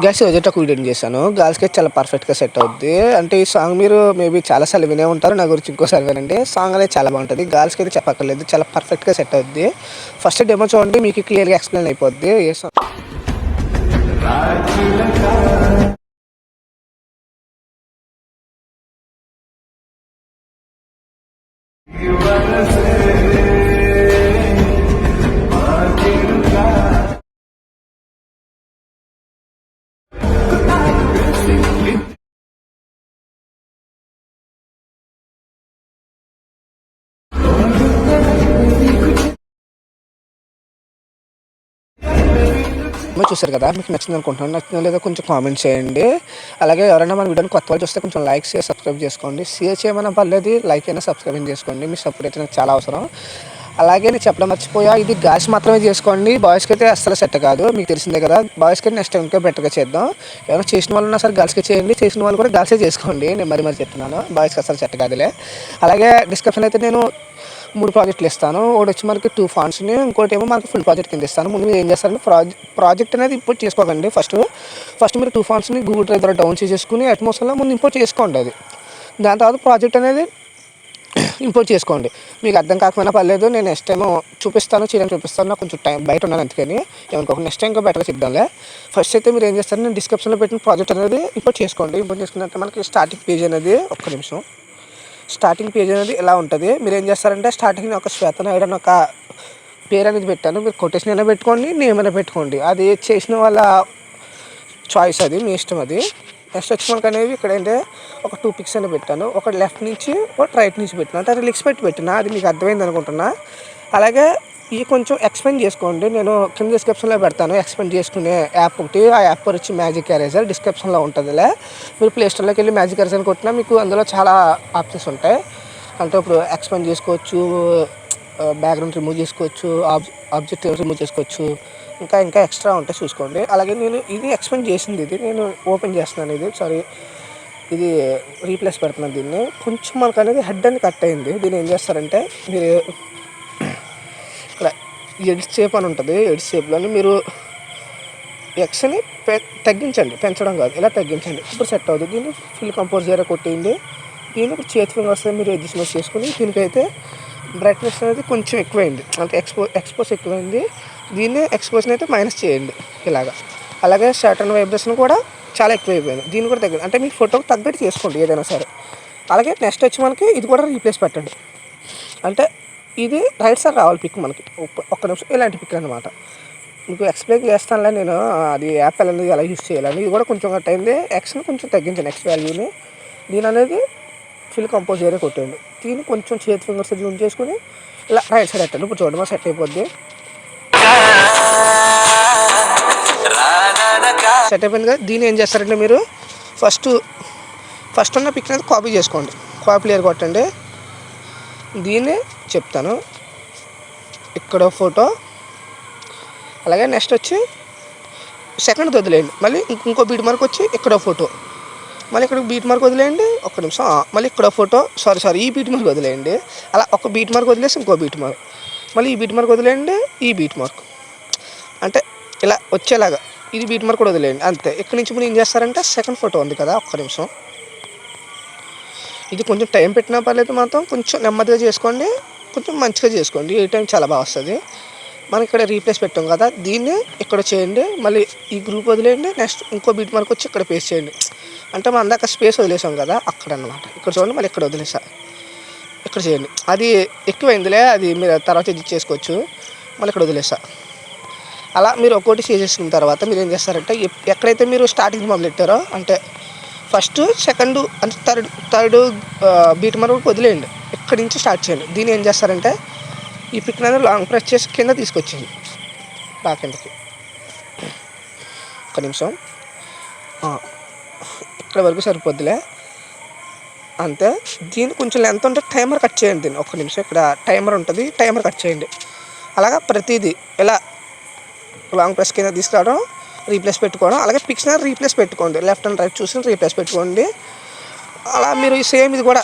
Girls రోజైతే ఒక video చేశాను. గర్ల్స్‌కి చాలా పర్ఫెక్ట్‌గా సెట్ అవుద్ది. అంటే ఈ సాంగ్ మీరు మేబీ చాలా సార్లు వినే ఉంటారు. నా గురించి ఇంకోసారి వినండి. సాంగ్ అనేది చాలా బాగుంటది. గర్ల్స్‌కి అయితే చెప్పక్కర్లేదు. చాలా పర్ఫెక్ట్‌గా సెట్ అవుద్ది. ఫస్ట్ డెమో చూడండి, మీకు క్లియర్‌గా ఎక్స్‌ప్లెయిన్ అయిపోద్ది. ఏ సాంగ్ చూసారు కదా, మీకు నచ్చింది అనుకుంటున్నాను. నచ్చిందో లేదో కొంచెం కామెంట్ చేయండి. అలాగే ఎవరైనా మన వీడియోని కొత్త వాళ్ళు చూస్తే కొంచెం లైక్ చేసి సబ్స్క్రైబ్ చేసుకోండి. షేర్ చేయమన్నా పర్లేదు, లైక్ అయినా సబ్స్క్రైబ్ చేసుకోండి. మీ సపోర్ట్ అయితే నాకు చాలా అవసరం. అలాగే నేను చెప్పడం మర్చిపోయా, ఇది గర్ల్స్ మాత్రమే చేసుకోండి. బాయ్స్కి అయితే అస్సలు సెట్ కాదు. మీకు తెలిసిందే కదా. బాయ్స్కి నెక్స్ట్ ఇంకా బెటర్గా చేద్దాం. ఎవరైనా చేసిన వాళ్ళు ఉన్నా సరే గర్ల్స్కి చేయండి, చేసిన వాళ్ళు కూడా గర్ల్సే చేసుకోండి. నేను మరి చెప్తున్నాను, బాయ్స్కి అస్సలు సెట్ కాదులే. అలాగే డిస్క్రిప్షన్ అయితే నేను 3 ప్రాజెక్టులు ఇస్తాను. ఒకటి వచ్చి మనకి 2 ఫాంట్స్‌ని, ఇంకోటి ఏమో మనకి ఫుల్ ప్రాజెక్ట్ కింద ఇస్తాను. ముందు మీరు ఏం చేస్తారంటే ప్రాజెక్ట్ అనేది ఇంపోర్ట్ చేసుకోకండి. ఫస్ట్ మీరు 2 ఫాంట్స్‌ని గూగుల్ డ్రైవ్ ద్వారా డౌన్ చేసేసుకుని అట్మాస్లో ముందు ఇంపోర్ట్ చేసుకోండి అది. దాని తర్వాత ప్రాజెక్ట్ అనేది ఇంపోర్ట్ చేసుకోండి. మీకు అర్థం కాకపోయినా పర్లేదు, నేను నెక్స్ట్ టైం చేయడానికి చూపిస్తాను. నాకు కొంచెం టైం బయట ఉన్నాను, అందుకని ఏమనుకోక నెక్స్ట్ టైం ఇంకా బెటర్గా చెప్దాంలే. ఫస్ట్ అయితే మీరు ఏం చేస్తారు, నేను డిస్క్రిప్షన్లో పెట్టిన ప్రాజెక్ట్ అనేది ఇంపోర్ట్ చేసుకోండి. ఇంపోర్ట్ చేసుకున్నట్టు మనకి స్టార్టింగ్ పేజ్ అనేది ఒక్క నిమిషం. స్టార్టింగ్ పేజ్ అనేది ఎలా ఉంటుంది. మీరు ఏం చేస్తారంటే స్టార్టింగ్ ఒక శ్వేత నాయుడు అని ఒక పేరు అనేది పెట్టాను. మీరు కొటేషన్ అయినా పెట్టుకోండి, నేమ్ అయినా పెట్టుకోండి. అది చేసిన వాళ్ళ చాయిస్, అది మీ ఇష్టం. అది నెక్స్ట్ వచ్చి మనకు అనేవి ఇక్కడ ఏంటంటే ఒక 2 పిక్స్ అని పెట్టాను. ఒకటి లెఫ్ట్ నుంచి ఒకటి రైట్ నుంచి పెట్టినా, అంటే లిక్స్ పెట్టినా. అది మీకు అర్థమైంది అనుకుంటున్నా. అలాగే ఇది కొంచెం ఎక్స్ప్లెయిన్ చేసుకోండి. నేను కింద డిస్క్రిప్షన్లో పెడతాను ఎక్స్ప్లెయిన్ చేసుకునే యాప్ ఒకటి. ఆ యాప్ వచ్చి మ్యాజిక్ ఎరేజర్, డిస్క్రిప్షన్లో ఉంటుందిలే. మీరు ప్లే స్టోర్లోకి వెళ్ళి మ్యాజిక్ ఎరేజర్ కొట్టినా మీకు అందులో చాలా ఆప్షన్స్ ఉంటాయి. అంటే ఇప్పుడు ఎక్స్ప్లెయిన్ చేసుకోవచ్చు, బ్యాక్గ్రౌండ్ రిమూవ్ చేసుకోవచ్చు, ఆబ్జెక్ట్ రిమూవ్ చేసుకోవచ్చు, ఇంకా ఎక్స్ట్రా ఉంటాయి, చూసుకోండి. అలాగే నేను ఇది ఎక్స్ప్లెయిన్ చేసింది, ఇది నేను ఓపెన్ చేస్తున్నాను. ఇది రీప్లేస్ పెడుతున్నాను. దీన్ని కొంచెం మనకు అనేది హెడ్ అని కట్ అయింది. దీన్ని ఏం చేస్తారంటే మీరు ఇక్కడ ఎడ్జ్ షేప్ అని ఉంటుంది. ఎడ్జ్ షేప్లోని మీరు ఎక్స్ని తగ్గించండి, పెంచడం కాదు, ఇలా తగ్గించండి. ఇప్పుడు సెట్ అవుతుంది. దీన్ని ఫిల్ కంపోజ్ ఏరియా కొట్టేయండి. దీన్ని ఇప్పుడు చేతి ఫింగర్ వస్తే మీరు అడ్జస్ట్మెంట్ చేసుకుని, దీనికైతే బ్రైట్నెస్ అనేది కొంచెం ఎక్కువైంది, అంటే ఎక్స్పోజ్ ఎక్కువైంది. దీన్ని ఎక్స్పోజ్ని అయితే మైనస్ చేయండి ఇలాగా. అలాగే షార్టన్ వైబ్రేషన్ కూడా చాలా ఎక్కువైపోయింది. దీన్ని కూడా తగ్గింది, అంటే మీ ఫోటోకి తగ్గట్టు చేసుకోండి ఏదైనా సరే. అలాగే నెక్స్ట్ వచ్చి మనకి ఇది కూడా రీప్లేస్ పెట్టండి. అంటే ఇది రైట్ సైడ్ రావాలి పిక్ మనకి. ఒక్క నిమిషం, ఇలాంటి పిక్ అనమాట. మీకు ఎక్స్ప్లెయిన్ చేస్తానులే నేను, అది యాప్ అనేది ఎలా యూస్ చేయాలని. ఇది కూడా కొంచెం కట్ అయింది. ఎక్స్ని కొంచెం తగ్గించండి, ఎక్స్ వాల్యూని. దీని అనేది ఫిల్ కంపోజ్ ఏరియా కొట్టండి. దీన్ని కొంచెం చేతి ఫింగర్స్ జూమ్ చేసుకుని ఇలా రైట్ సైడ్ పెట్టండి. ఇప్పుడు చూడండి, మా సెట్ అయిపోద్ది. సెట్ అయిపోయింది కదా. దీన్ని ఏం చేస్తారంటే మీరు ఫస్ట్ ఉన్న పిక్ అనేది కాపీ చేసుకోండి. కాపీ లేయర్ కొట్టండి. దీన్ని చెప్తాను, ఇక్కడ ఫోటో. అలాగే నెక్స్ట్ వచ్చి సెకండ్ వదిలేయండి. మళ్ళీ ఇంకో బీట్ మార్క్ వచ్చి ఇక్కడ ఫోటో. మళ్ళీ ఇక్కడ బీట్ మార్క్ వదిలేయండి. ఒక్క నిమిషం, మళ్ళీ ఇక్కడ ఫోటో. సారీ, ఈ బీట్ మార్క్ వదిలేయండి. అలా ఒక బీట్ మార్క్ వదిలేసి ఇంకో బీట్ మార్క్, మళ్ళీ ఈ బీట్ మార్క్ వదిలేయండి, ఈ బీట్ మార్క్. అంటే ఇలా వచ్చేలాగా ఇది బీట్ మార్క్ కూడా వదిలేయండి, అంతే. ఇక్కడ నుంచి మీరు ఏం చేస్తారంటే సెకండ్ ఫోటో ఉంది కదా, ఒక్క నిమిషం. ఇది కొంచెం టైం పెట్టినా పర్లేదు, మాత్రం కొంచెం నెమ్మదిగా చేసుకోండి, కొంచెం మంచిగా చేసుకోండి. ఈ టైం చాలా బాగా వస్తుంది. మనం ఇక్కడ రీప్లేస్ పెట్టాం కదా, దీన్ని ఇక్కడ చేయండి. మళ్ళీ ఈ గ్రూప్ వదిలేయండి. నెక్స్ట్ ఇంకో బీట్ మార్క్ వచ్చి ఇక్కడ పేస్ట్ చేయండి. అంటే మనం అందాక స్పేస్ వదిలేసాం కదా అక్కడ అనమాట. ఇక్కడ చూడండి, మళ్ళీ ఇక్కడ వదిలేసా, ఇక్కడ చేయండి. అది ఎక్కువైందిలే, అది మీరు తర్వాత ఎడిట్ చేసుకోవచ్చు. మళ్ళీ ఇక్కడ వదిలేసా. అలా మీరు ఒక్కోటి చేసేసుకున్న తర్వాత మీరు ఏం చేస్తారంటే ఎక్కడైతే మీరు స్టార్టింగ్ మొదలెట్టారో, అంటే ఫస్ట్ సెకండ్ అంటే థర్డ్ బీట్ మార్క్ వదిలేయండి. ఇక్కడి నుంచి స్టార్ట్ చేయండి. దీన్ని ఏం చేస్తారంటే ఈ పిక్ అనేది లాంగ్ ప్రెస్ చేసి కింద తీసుకొచ్చేయండి, బాగా కిందకి. ఒక నిమిషం, ఇక్కడ వరకు సరిపోద్దిలే, అంతే. దీన్ని కొంచెం లెంత్ ఉంటే టైమర్ కట్ చేయండి. దీన్ని ఒక్క నిమిషం, ఇక్కడ టైమర్ ఉంటుంది, టైమర్ కట్ చేయండి. అలాగా ప్రతిదీ ఇలా లాంగ్ ప్రెస్ కింద తీసుకురావడం, రీప్లేస్ పెట్టుకోవడం. అలాగే పిక్స్ రీప్లేస్ పెట్టుకోండి, లెఫ్ట్ అండ్ రైట్ చూసి రీప్లేస్ పెట్టుకోండి. అలా మీరు సేమ్ ఇది కూడా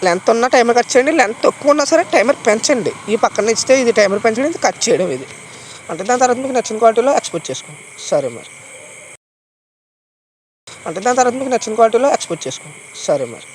లెంత్ ఉన్న టైమర్ కట్ చేయండి, లెంత్ తక్కువ ఉన్నా సరే టైమర్ పెంచండి. ఈ పక్కన ఇస్తే ఇది టైమర్ పెంచండి, ఇది కట్ చేయడం. ఇది అంటే దాని తర్వాత మీకు నచ్చిన క్వాలిటీలో ఎక్స్పోర్ట్ చేసుకోండి. సరే మరి. అంటే దాని తర్వాత మీకు నచ్చిన క్వాలిటీలో ఎక్స్పోర్ట్ చేసుకోండి. సరే మరి.